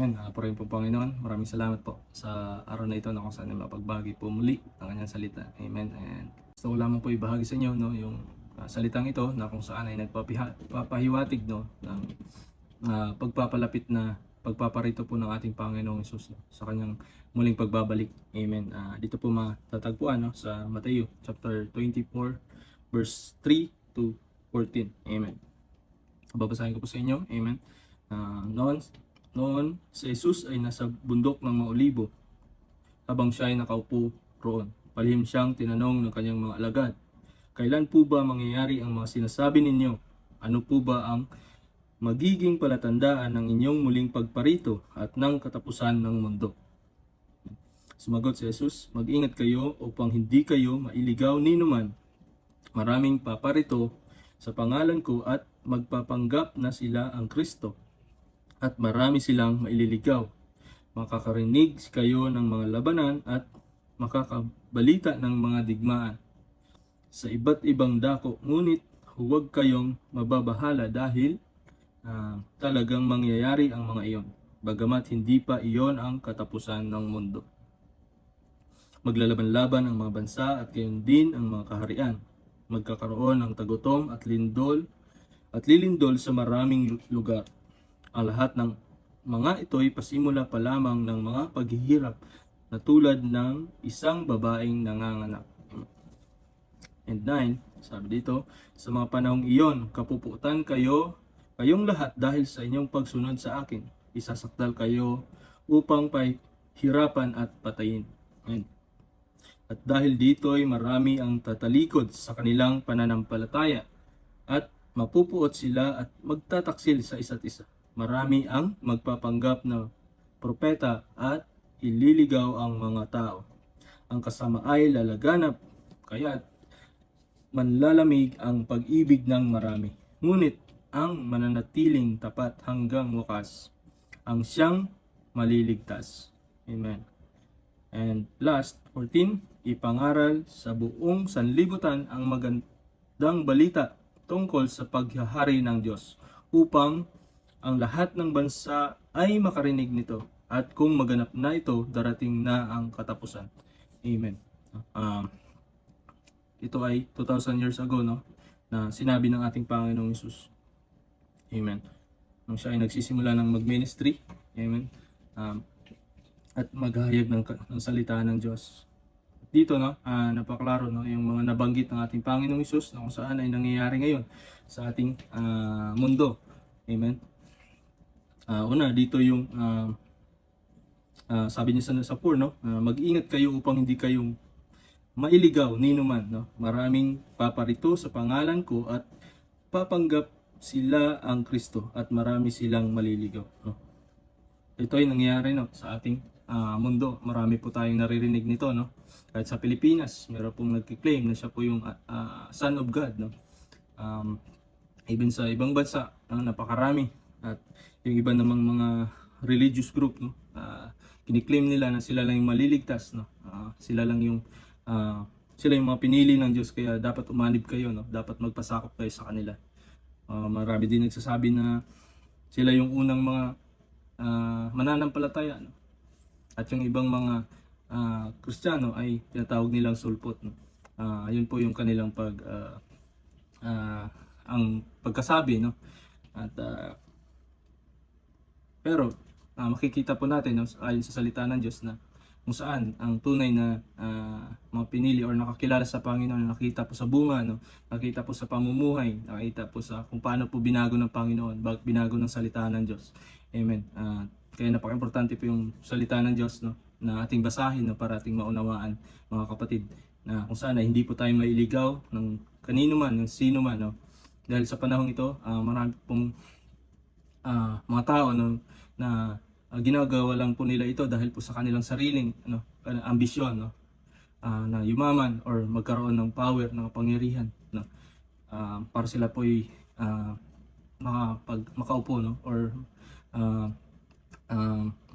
Amen. Purihin po Panginoon. Maraming salamat po sa araw na ito na kung saan ay mapagbagi po muli ang kanyang salita. Amen. And gusto ko lamang po ibahagi sa inyo no, yung salitang ito na kung saan ay nagpapahiwatig no, ng pagpapalapit na pagpaparito po ng ating Panginoong Hesus no, sa kanyang muling pagbabalik. Amen. Dito po matatagpuan no, sa Mateo chapter 24 verse 3 to 14. Amen. Babasahin ko po sa inyo. Amen. Noon si Jesus ay nasa bundok ng mga Olibo habang siya ay nakaupo roon. Palihim siyang tinanong ng kanyang mga alagad, "Kailan po ba mangyayari ang mga sinasabi ninyo? Ano po ba ang magiging palatandaan ng inyong muling pagparito at ng katapusan ng mundo?" Sumagot si Jesus, "Mag-ingat kayo upang hindi kayo mailigaw ni numan. Maraming paparito sa pangalan ko at magpapanggap na sila ang Kristo. At marami silang maililigaw. Makakarinig kayo ng mga labanan at makakabalita ng mga digmaan sa iba't ibang dako. Ngunit huwag kayong mababahala dahil talagang mangyayari ang mga iyon. Bagamat hindi pa iyon ang katapusan ng mundo. Maglalaban-laban ang mga bansa at gayon din ang mga kaharian. Magkakaroon ng tagutom at lilindol sa maraming lugar. Ang lahat ng mga ito'y pasimula pa lamang ng mga paghihirap na tulad ng isang babaeng nanganganak." And 9, sabi dito, "Sa mga panahong iyon, kapuputan kayong lahat dahil sa inyong pagsunod sa akin. Isasakdal kayo upang pahirapan at patayin. At dahil dito'y marami ang tatalikod sa kanilang pananampalataya at mapupuot sila at magtataksil sa isa't isa. Marami ang magpapanggap na propeta at ililigaw ang mga tao. Ang kasama ay lalaganap, kaya't manlalamig ang pag-ibig ng marami. Ngunit ang mananatiling tapat hanggang wakas, ang siyang maliligtas." Amen. And last, 14, "Ipangaral sa buong sanlibutan ang magandang balita tungkol sa paghahari ng Diyos, upang ang lahat ng bansa ay makarinig nito, at kung maganap na ito, darating na ang katapusan." Amen. Ito ay 2,000 years ago no, na sinabi ng ating Panginoong Hesus. Amen. Nung siya ay nagsisimula ng mag-ministry. Amen. At maghahayag ng salita ng Diyos. Dito no, napaklaro no, yung mga nabanggit ng ating Panginoong Hesus na kung saan ay nangyayari ngayon sa ating mundo. Amen. Una, dito yung sabi niya sa 4, no? Mag-ingat kayo upang hindi kayong mailigaw ni numan. No? Maraming paparito sa pangalan ko at papanggap sila ang Kristo at marami silang maliligaw. No? Ito ay nangyayari no, sa ating mundo. Marami po tayong naririnig nito. No? Kahit sa Pilipinas, meron pong nagkiklaim na siya po yung Son of God. No? Even sa ibang bansa, napakarami. At yung iba namang mga religious group, no, kiniklaim nila na sila lang yung maliligtas, no, sila yung mga pinili ng Diyos, kaya dapat umanib kayo, no, dapat magpasakop kayo sa kanila. Marami din nagsasabi na sila yung unang mga mananampalataya, no, at yung ibang mga Kristiyano ay tinatawag nilang sulpot. No. Yun po yung kanilang ang pagkasabi, no, at pero makikita po natin no, ayon sa salita ng Diyos na kung saan ang tunay na mga pinili or nakakilala sa Panginoon, nakita po sa bunga, no, nakita po sa pamumuhay, nakita po sa kung paano po binago ng Panginoon, bakit binago ng salita ng Diyos. Amen. Kaya napaka-importante po yung salita ng Diyos no, na ating basahin no, para ating maunawaan mga kapatid, na kung saan ay hindi po tayo mailigaw ng kanino man, ng sino man. No? Dahil sa panahong ito, marami pong mga tao no, na ginagawa lang po nila ito dahil po sa kanilang sariling ambisyon, no, na yumaman or magkaroon ng power, ng kapangyarihan, no, para sila po ay makaupo no, or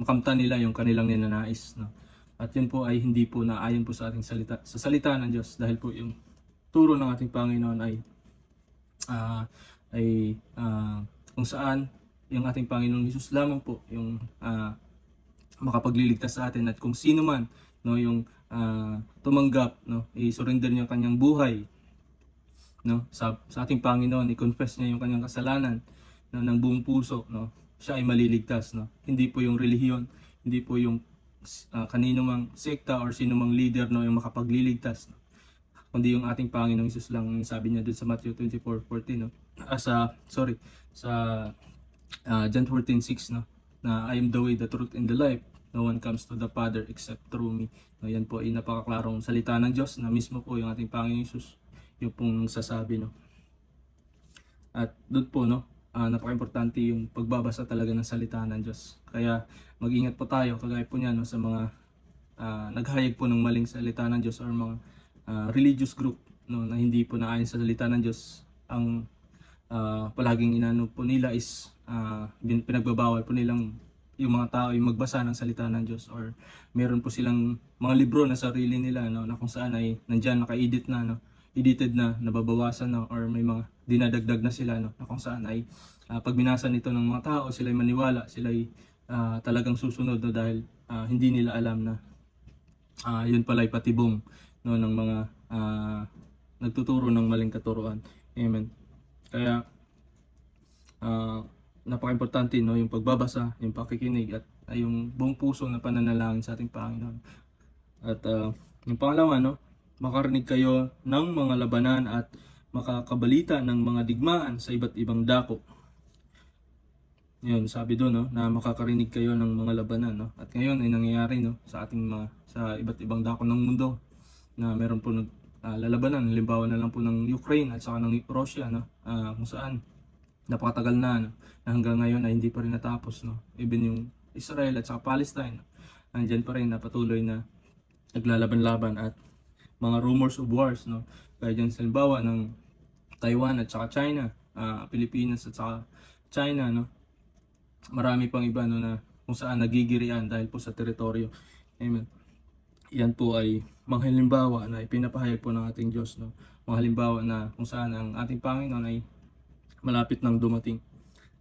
makamtan nila yung kanilang ninanais. No. At yun po ay hindi po naayon po sa ating salita, sa salita ng Diyos, dahil po yung turo ng ating Panginoon ay kung saan yung ating Panginoong Hesus lamang po yung makapagliligtas sa atin, at kung sino man no yung tumanggap, no, i-surrender niya ang kanyang buhay, no, sa ating Panginoon, i-confess niya yung kanyang kasalanan, no, ng buong puso, no, siya ay maliligtas, no. Hindi po yung relihiyon, hindi po yung kanino mang sekta or sino mang leader, no, yung makapagliligtas, no, kundi yung ating Panginoong Hesus lang. Sabi niya doon sa Matthew 24:14, no, sa John 14:6, no, na I am the way, the truth, and the life. No one comes to the Father except through me. No, yan po ay napakaklarong salita ng Diyos na mismo po yung ating Panginoong Hesus yung pong sasabi, no. At doon po, no, napaka-importante yung pagbabasa talaga ng salita ng Diyos. Kaya mag-ingat po tayo, kagaya po niya, no, sa mga naghayag po ng maling salita ng Diyos, or mga religious group, no, na hindi po naayon sa salita ng Diyos. Ang palaging inano po nila is pinagbabawal po nilang yung mga tao ay magbasa ng salita ng Diyos, or meron po silang mga libro na sarili nila, no, na kung saan ay nandyan naka-edit na, no, edited na, nababawasan na, or may mga dinadagdag na sila, no, na kung saan ay pag binasa nito ng mga tao, sila ay maniwala, sila ay talagang susunod, no, dahil hindi nila alam na yun pala ay patibong, no, ng mga nagtuturo ng maling katuruan. Amen. Kaya napaka-importante, no, yung pagbabasa, yung pakikinig, at yung buong puso na pananalangin sa ating Panginoon. At yung pangalawa, no, makarinig kayo ng mga labanan at makakabalita ng mga digmaan sa iba't ibang dako. Yun, sabi doon, no, na makakarinig kayo ng mga labanan, no. At ngayon ay nangyayari, no, sa ating sa iba't ibang dako ng mundo, na meron po lalabanan. Halimbawa na lang po ng Ukraine at saka ng Russia, no, kung saan napakatagal na, no, na hanggang ngayon ay hindi pa rin natapos, no. Even yung Israel at saka Palestine, no, andyan pa rin na patuloy na naglalaban-laban, at mga rumors of wars, no, kaya dyan sa halimbawa ng Taiwan at saka China, Pilipinas at saka China, no, marami pang iba, no, na kung saan nagigirian dahil po sa teritoryo. Amen. Yan po ay mga halimbawa na ipinapahayag po ng ating Diyos, no, mga halimbawa na kung saan ang ating Panginoon ay malapit nang dumating.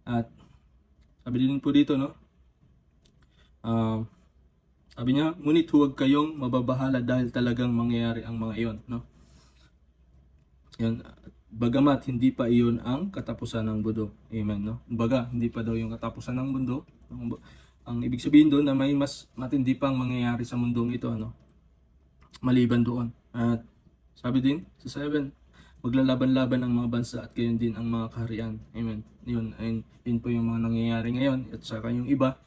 At sabi din po dito, no, sabi niya, ngunit huwag kayong mababahala dahil talagang mangyayari ang mga iyon, no. Yan, bagamat hindi pa iyon ang katapusan ng mundo. Amen, no. Baga, hindi pa daw yung katapusan ng mundo. Ang ibig sabihin doon na may mas matindi pang mangyayari sa mundong ito, no, maliban doon. At sabi din sa 7, maglalaban-laban ang mga bansa at gayon din ang mga kaharian. Amen. Yun po yung mga nangyayari ngayon. At saka yung iba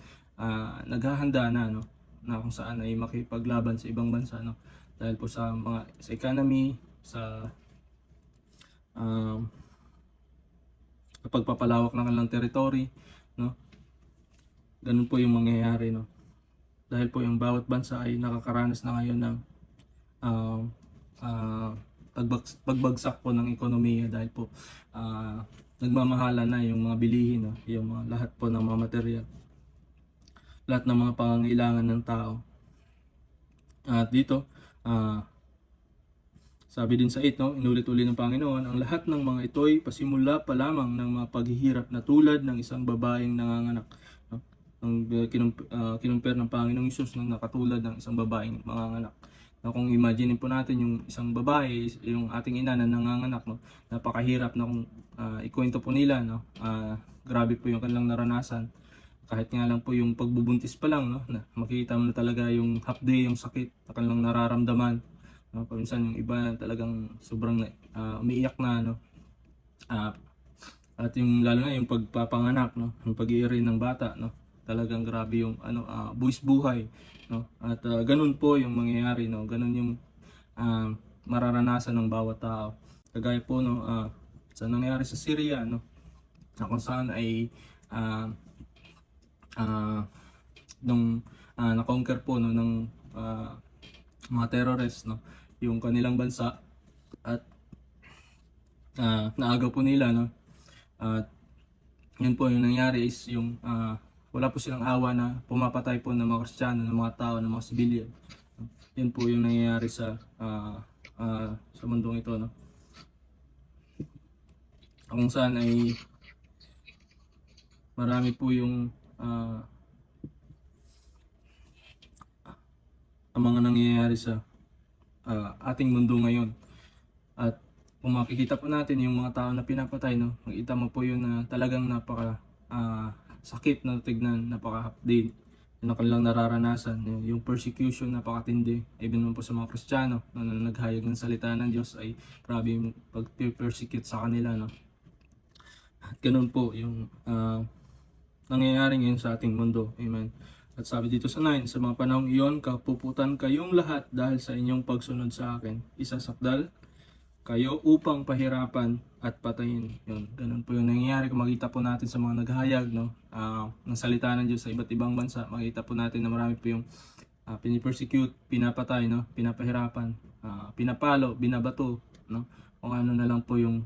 naghahanda na, no, na kung saan ay makipaglaban sa ibang bansa, no, dahil po sa economy, sa pagpapalawak ng kanilang territory, no. Ganun po yung mangyayari, no, dahil po yung bawat bansa ay nakakaranas na ngayon ng pagbagsak po ng ekonomiya, dahil po nagmamahala na yung mga bilihin, no, yung mga lahat po ng mga material, lahat ng mga pangangailangan ng tao. At dito sabi din sa 8, no, inulit-ulit ng Panginoon, ang lahat ng mga ito'y pasimula pa lamang ng mga paghihirap na tulad ng isang babaeng nanganganak, no. Ang kinumpare ng Panginoong Hesus na nakatulad ng isang babaeng manganganak. Na kung imagine po natin yung isang babae, yung ating ina na nanganganak, no, napakahirap na kung ikwento po nila, no, grabe po yung kanilang naranasan. Kahit nga lang po yung pagbubuntis pa lang, no, na makikita mo na talaga yung hapde, yung sakit na kanilang nararamdaman, no. Paminsan yung iba talagang sobrang umiiyak na, no. At yung lalo na yung pagpapanganak, no, yung pag-iiri ng bata, no, talagang grabe yung buwis buhay, no. At ganun po yung mangyayari, no, ganun yung mararanasan ng bawat tao. Kagaya po, no, sa nangyayari sa Syria, no, na kung saan ay nung na-conquer po, no, ng mga terrorists, no, yung kanilang bansa, at naagaw po nila, no. At yun po yung nangyari is yung wala po silang awa na pumapatay po ng mga Kristiyano, ng mga tao, ng mga civilian. Yun po yung nangyayari sa mundong ito, no. Kung saan ay marami po yung ang mga nangyayari sa ating mundo ngayon. At kung makikita po natin yung mga tao na pinapatay, no, makita mo po yun na talagang napaka sakit na tignan, napaka-hapdi na kanilang nararanasan. Yung persecution napakatindi, even naman po sa mga Kristiyano na naghayag ng salita ng Diyos, ay grabe yung pag-persecute sa kanila, no. At ganun po yung nangyayari ngayon sa ating mundo. Amen. At sabi dito sa 9, sa mga panahong iyon, kapuputan kayong lahat dahil sa inyong pagsunod sa akin. Isasakdal kayo upang pahirapan at patayin. Yun, ganun po yung nangyayari. Kung makita po natin sa mga naghahayag, no, ng salita ng Diyos sa iba't ibang bansa, makita po natin na marami po yung pinipersecute, pinapatay, no, pinapahirapan, pinapalo, binabato, no, kung ano na lang po yung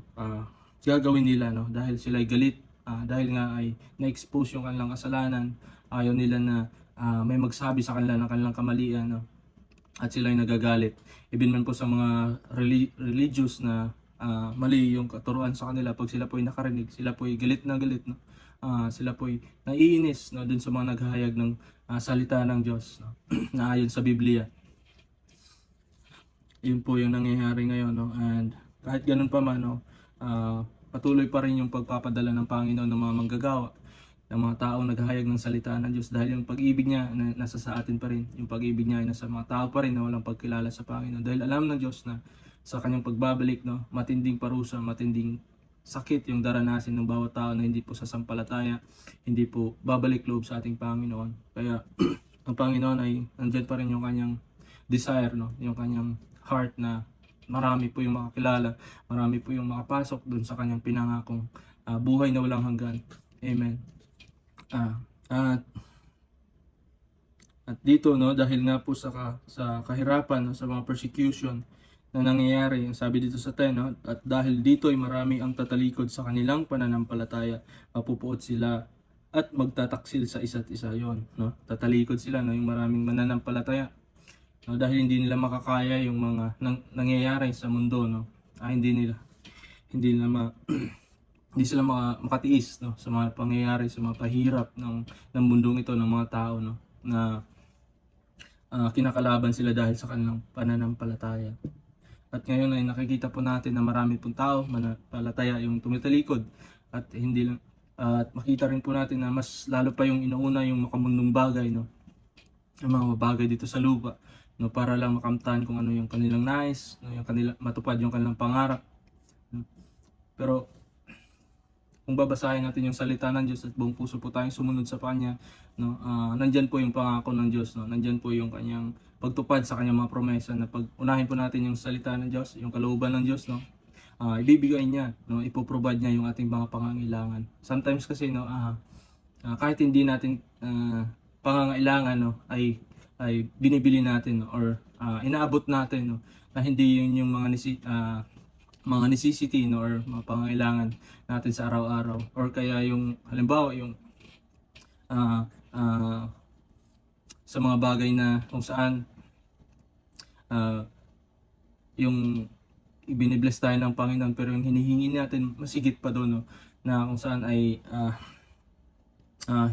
gagawin nila, no, dahil sila ay galit, dahil nga ay na-expose yung kanilang kasalanan, ayaw nila na may magsabi sa kanila ng kanilang kamalian, no, at sila ay nagagalit. Even man po sa mga religious na mali yung katuruan sa kanila, pag sila po ay nakarinig, sila po ay galit na galit, no? Sila po ay naiinis, no, dun sa mga naghahayag ng salita ng Diyos, no? Na ayon sa Biblia. Yun po yung nangyayari ngayon, no? And kahit ganun pa man, no, patuloy pa rin yung pagpapadala ng Panginoon ng mga manggagawa, ng mga taong naghahayag ng salita ng Diyos, dahil yung pag-ibig niya nasa sa atin pa rin. Yung pag-ibig niya ay nasa mga tao pa rin na walang pagkilala sa Panginoon, dahil alam ng Diyos na sa kanyang pagbabalik, no, matinding parusa, matinding sakit yung daranasin ng bawat tao na hindi po sasampalataya, hindi po babalik loob sa ating Panginoon. Kaya ang Panginoon ay nandiyan pa rin yung kanyang desire, no, yung kanyang heart na marami po yung makakilala, marami po yung makapasok dun sa kanyang pinangakong buhay na walang hanggan. Amen. At dito, no, dahil nga po sa kahirapan, no, sa mga persecution na nangyayari, sabi dito sa 10, no, at dahil dito ay marami ang tatalikod sa kanilang pananampalataya, mapupuot sila at magtataksil sa isa't isa. Yon, no, tatalikod sila, no, yung maraming mananampalataya, no, dahil hindi nila makakaya yung mga nangyayari sa mundo, no. Hindi sila makatiis, no, sa mga pangyayari, sa mga pahirap ng mundong ito, ng mga tao, no, na kinakalaban sila dahil sa kanilang pananampalataya. At ngayon ay nakikita po natin na marami pong tao mananampalataya yung tumitalikod, at hindi lang, at makita rin po natin na mas lalo pa yung inuuna yung makamundong bagay, no, yung mga bagay dito sa lupa, no, para lang makamtan kung ano yung kanilang nais, no, yung matupad yung kanilang pangarap, no. Pero kung babasahin natin yung salita ng Diyos at buong puso po tayong sumunod sa Kanya, no, nandyan po yung pangako ng Diyos, no, nandyan po yung kanyang pagtupad sa kanyang mga promesa, na pag unahin po natin yung salita ng Diyos, yung kalooban ng Diyos, no, ibibigay niya, no, ipoprovide niya yung ating mga pangangailangan. Sometimes kasi, no, kahit hindi natin pangangailangan, no, ay binibili natin, no, or inaabot natin, no, na hindi yun yung mga necessity, no, or mga pangangailangan natin sa araw-araw, or kaya yung halimbawa yung sa mga bagay na kung saan yung ibinibless tayo ng Panginoon, pero yung hinihingi natin masigit pa doon, no, na kung saan ay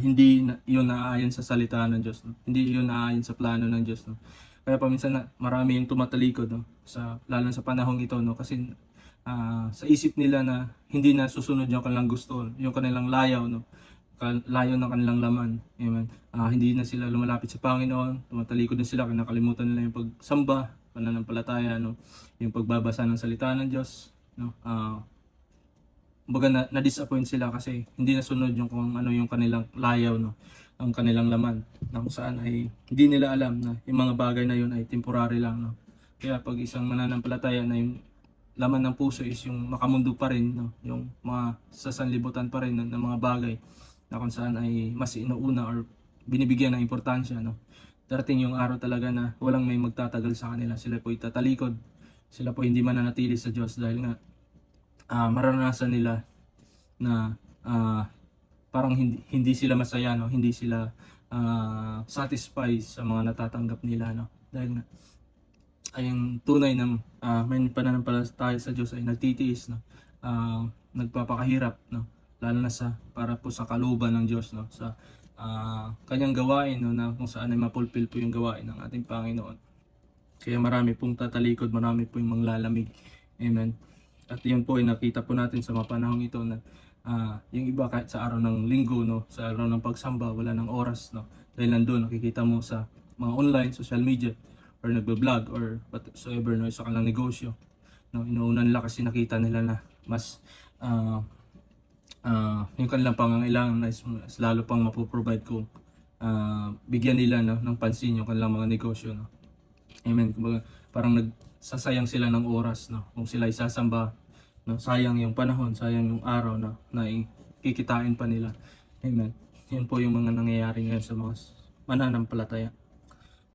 hindi yun naaayon sa salita ng Diyos, no? Hindi yun naaayon sa plano ng Diyos, no? Kaya paminsan na marami yung tumatalikod, no, lalo sa panahong ito, no, kasi sa isip nila na hindi na susunod yung kanilang gusto, yung kanilang layaw, no, layaw ng kanilang laman. Amen. Hindi na sila lumalapit sa Panginoon, tumatalikod na sila, kinakalimutan nila yung pagsamba, pananampalataya, no, yung pagbabasa ng salita ng Diyos, no. Kumbaga na-disappoint sila kasi hindi nasunod yung kung ano yung kanilang layaw, no, ang kanilang laman, na kung saan ay hindi nila alam na yung mga bagay na yun ay temporary lang, no. Kaya pag isang mananampalataya na yung laman ng puso is yung makamundo pa rin, no, yung mga sasanlibutan pa rin ng mga bagay na kung saan ay mas inuuna or binibigyan ng importansya, no. Darating yung araw talaga na walang may magtatagal sa kanila, sila po itatalikod, sila po hindi mananatili sa Diyos, dahil nga maranasan nila na parang hindi sila masaya, no, hindi sila satisfied sa mga natatanggap nila, no, dahil nga ay yung tunay na may pananampalataya sa Diyos ay nagtitiis, no, nagpapakahirap, no, lalo na para po sa kalooban ng Diyos, no, sa kanyang gawain, no, na kung saan ay mapulpil po yung gawain ng ating Panginoon. Kaya marami pong tatalikod, marami po yung manglalamig. Amen. At yun po ay nakita po natin sa mga panahong ito na yung iba kahit sa araw ng linggo, no, sa araw ng pagsamba, wala ng oras, no, dahil nandun nakikita mo sa mga online, social media, or nagbe-vlog or whatsoever, no, sa kanilang negosyo, no, inuuna nila kasi nakita nila na mas yung kanilang pangangailangan na is lalo pang mapoprovide kung bigyan nila, no, ng pansin yung kanilang mga negosyo, no. Amen. Kumbaga, parang nagsasayang sila ng oras, no, kung sila ay sasamba, no, sayang yung panahon, sayang yung araw, no, na kikitain pa nila. Amen. Yan po yung mga nangyayari ngayon sa mga mananampalataya.